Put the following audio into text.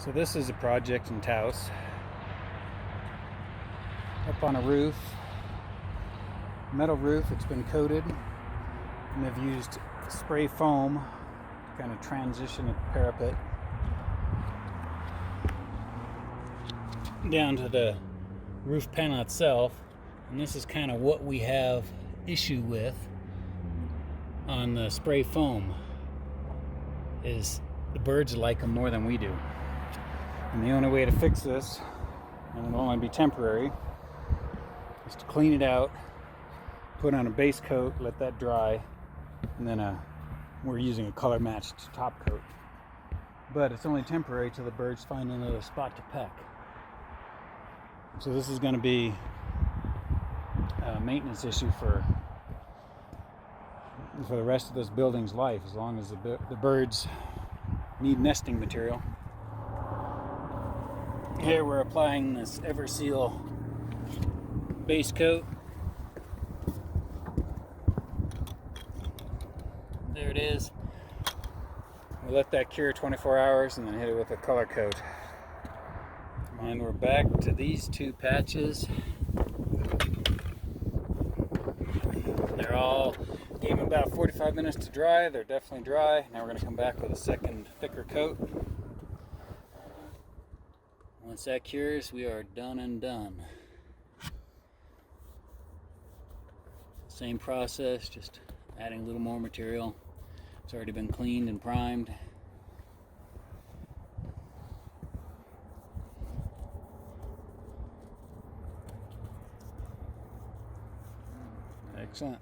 So this is a project in Taos, up on a roof, metal roof. It's been coated, and they've used spray foam to kind of transition the parapet down to the roof panel itself. And this is kind of what we have issue with on the spray foam, is the birds like them more than we do. And the only way to fix this, and it'll only be temporary, is to clean it out, put on a base coat, let that dry, and then we're using a color matched top coat. But it's only temporary till the birds find another spot to peck. So this is going to be a maintenance issue for the rest of this building's life, as long as the birds need nesting material. Here we're applying this Everseal base coat. There it is. We'll let that cure 24 hours and then hit it with a color coat. And we're back to these two patches. They're all gave them about 45 minutes to dry. They're definitely dry. Now we're going to come back with a second thicker coat. Once that cures, we are done and done. Same process, just adding a little more material. It's already been cleaned and primed. Excellent.